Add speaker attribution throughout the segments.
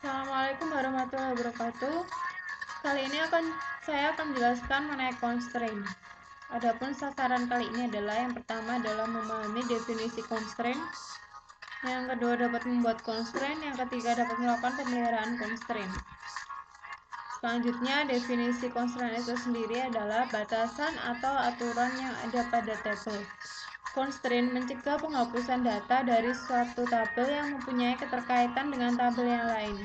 Speaker 1: Assalamualaikum warahmatullahi wabarakatuh. Kali ini saya akan menjelaskan mengenai constraint. Adapun sasaran kali ini adalah yang pertama adalah memahami definisi constraint, yang kedua dapat membuat constraint, yang ketiga dapat melakukan pemeliharaan constraint. Selanjutnya, definisi constraint itu sendiri adalah batasan atau aturan yang ada pada tabel. Constraint mencegah penghapusan data dari suatu tabel yang mempunyai keterkaitan dengan tabel yang lain.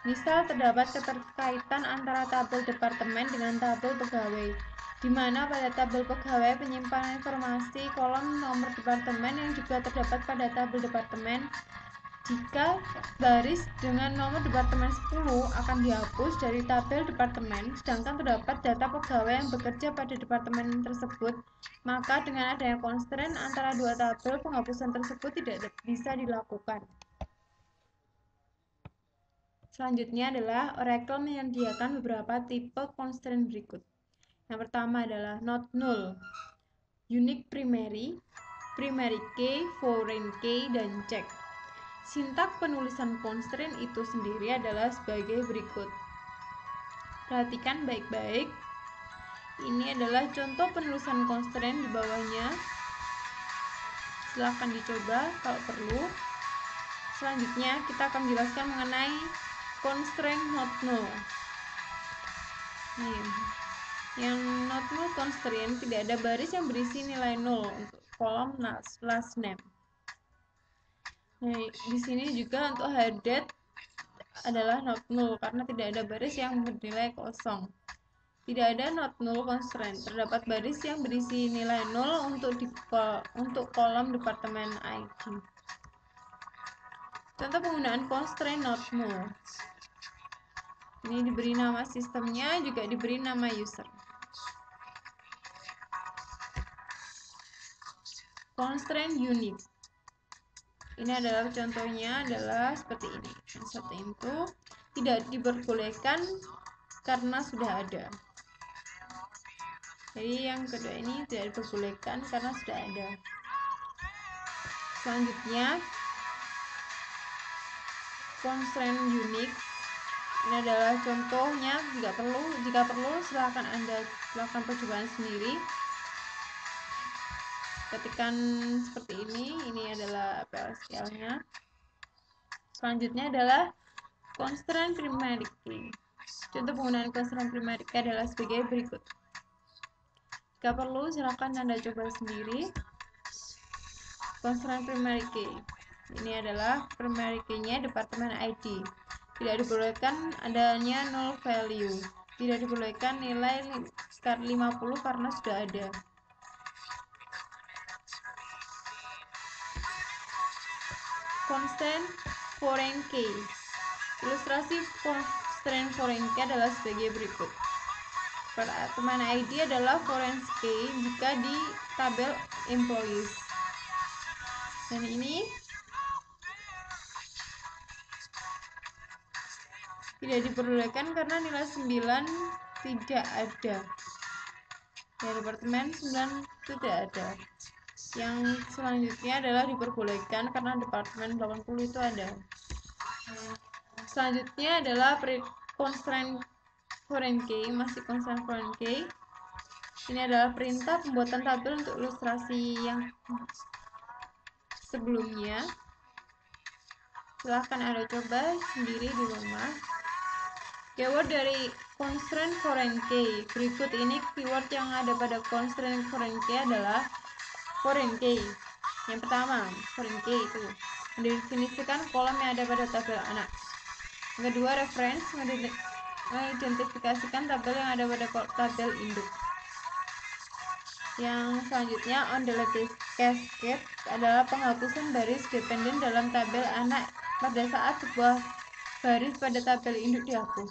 Speaker 1: Misal terdapat keterkaitan antara tabel departemen dengan tabel pegawai, di mana pada tabel pegawai penyimpanan informasi kolom nomor departemen yang juga terdapat pada tabel departemen. Jika baris dengan nomor departemen 10 akan dihapus dari tabel departemen, sedangkan terdapat data pegawai yang bekerja pada departemen tersebut, maka dengan adanya constraint antara dua tabel, penghapusan tersebut tidak bisa dilakukan. Selanjutnya adalah Oracle menyediakan beberapa tipe constraint berikut. Yang pertama adalah not null, unique primary, primary key, foreign key, dan check. Sintak penulisan constraint itu sendiri adalah sebagai berikut. Perhatikan baik-baik. Ini adalah contoh penulisan constraint di bawahnya. Silahkan dicoba kalau perlu. Selanjutnya kita akan menjelaskan mengenai constraint not null. Yang not null constraint tidak ada baris yang berisi nilai 0 untuk kolom last name. Di sini juga untuk headed adalah not null karena tidak ada baris yang bernilai kosong. Tidak ada not null constraint. Terdapat baris yang berisi nilai 0 untuk kolom departemen ID. Contoh penggunaan constraint not null. Ini diberi nama sistemnya, juga diberi nama user. Constraint unique. Ini adalah contohnya adalah seperti ini. Yang satu itu tidak diperbolehkan karena sudah ada. Jadi yang kedua ini tidak diperbolehkan karena sudah ada. Selanjutnya constraint unique. Ini adalah contohnya. Jika perlu silakan Anda lakukan percobaan sendiri. Ketikkan seperti ini adalah PLSQL-nya. Selanjutnya adalah constraint primary key. Contoh penggunaan constraint primary key adalah sebagai berikut. Jika perlu silakan Anda coba sendiri. Constraint primary key. Ini adalah primary key-nya departemen ID. Tidak diperbolehkan adanya null value. Tidak diperbolehkan nilai start 50 karena sudah ada. Constraint foreign key. Ilustrasi constraint foreign key adalah sebagai berikut. Departemen ID adalah foreign key jika di tabel employees. Dan ini tidak diperbolehkan karena nilai 9 tidak ada. Ya, departemen 9 tidak ada. Yang selanjutnya adalah diperbolehkan karena departemen 80 itu ada. Selanjutnya adalah constraint foreign key, masih constraint foreign key. Ini adalah perintah pembuatan tabel untuk ilustrasi yang sebelumnya. Silahkan Anda coba sendiri di rumah. Keyword dari constraint foreign key. Berikut ini keyword yang ada pada constraint foreign key adalah foreign key. Yang pertama, foreign key itu mendefinisikan kolom yang ada pada tabel anak. Yang kedua, reference mengidentifikasikan tabel yang ada pada tabel induk. Yang selanjutnya, on deleted cascade adalah penghapusan baris dependen dalam tabel anak pada saat sebuah baris pada tabel induk dihapus.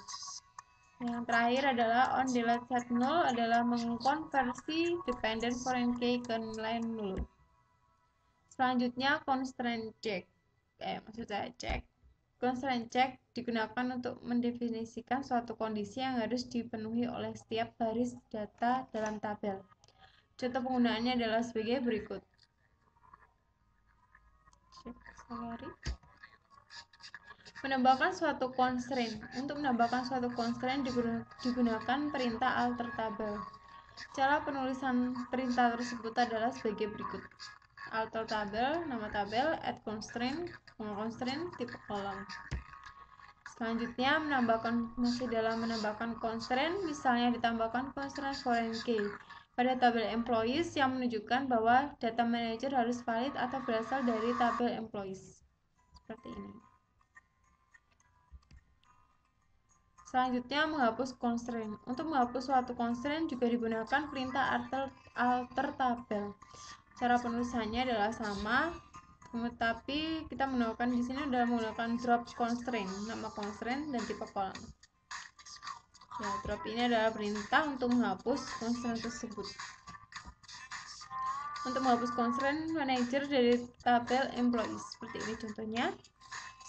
Speaker 1: Yang terakhir adalah on delete set null adalah mengkonversi dependent foreign key ke nilai null. Selanjutnya constraint check. Check. Constraint check digunakan untuk mendefinisikan suatu kondisi yang harus dipenuhi oleh setiap baris data dalam tabel. Contoh penggunaannya adalah sebagai berikut. Menambahkan suatu constraint. Untuk menambahkan suatu constraint digunakan perintah alter table. Cara penulisan perintah tersebut adalah sebagai berikut. Alter table, nama tabel, add constraint, constraint, tipe kolom. Selanjutnya, masih dalam menambahkan constraint, misalnya ditambahkan constraint foreign key pada tabel employees yang menunjukkan bahwa data manager harus valid atau berasal dari tabel employees. Seperti ini. Selanjutnya, menghapus constraint. Untuk menghapus suatu constraint juga digunakan perintah alter tabel. Cara penulisannya adalah sama, tapi kita menggunakan di sini adalah menggunakan drop constraint, nama constraint dan tipe kolom. Ya, drop ini adalah perintah untuk menghapus constraint tersebut. Untuk menghapus constraint manager dari tabel employees, seperti ini contohnya.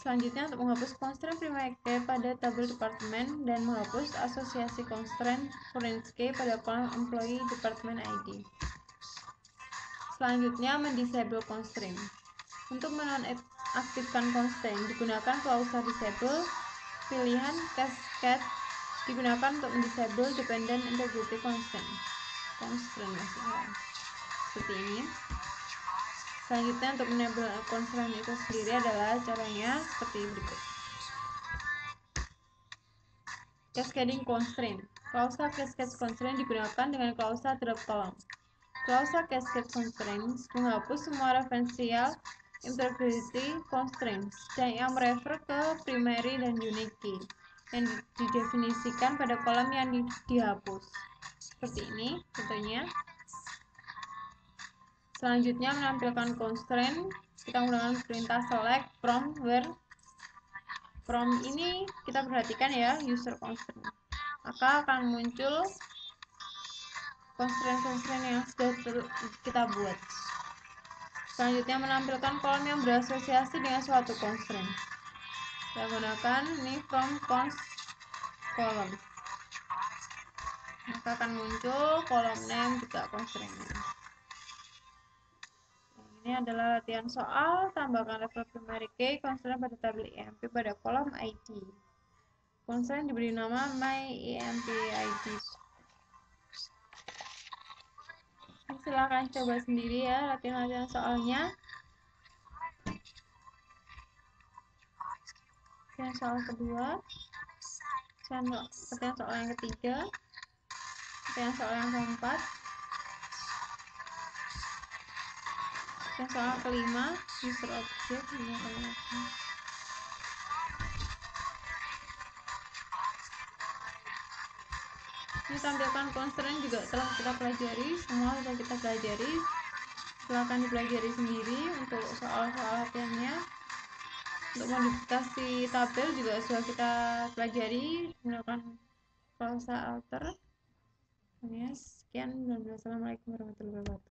Speaker 1: Selanjutnya, untuk menghapus constraint primary key pada tabel departemen dan menghapus asosiasi constraint foreign key pada kolom employee department ID. Selanjutnya, mendisable constraint. Untuk menonaktifkan constraint digunakan klausa disable. Pilihan cascade digunakan untuk mendisable dependent integrity constraint maksudnya. Seperti ini. Selanjutnya, untuk menambah constraint itu sendiri adalah caranya seperti berikut. Cascading constraint. Klausa cascade constraint digunakan dengan klausa drop column. Klausa cascade constraints menghapus semua referensial integrity constraints dan yang merefer ke primary dan unique key yang didefinisikan pada kolom yang dihapus. Seperti ini contohnya. Selanjutnya, menampilkan constraint, kita menggunakan perintah select from where. From ini kita perhatikan ya, user constraint. Maka akan muncul constraint-constraint yang sudah kita buat. Selanjutnya, menampilkan kolom yang berasosiasi dengan suatu constraint. Kita gunakan ini from const column. Maka akan muncul kolom name juga constraint-nya. Ini adalah latihan soal, tambahkan level primary key constraint pada tabel EMP pada kolom ID. Constraint diberi nama myEMP_ID. Silahkan coba sendiri ya latihan-latihan soalnya. Latihan soal kedua, latihan soal yang ketiga, latihan soal yang keempat, latihan soal kelima, user object. Ini tampilkan constraint juga telah kita pelajari, semua sudah kita pelajari. Silahkan dipelajari sendiri untuk soal-soal latihannya. Untuk modifikasi tabel juga sudah kita pelajari menggunakan klausa alter. Sekian dan wassalamualaikum warahmatullahi wabarakatuh.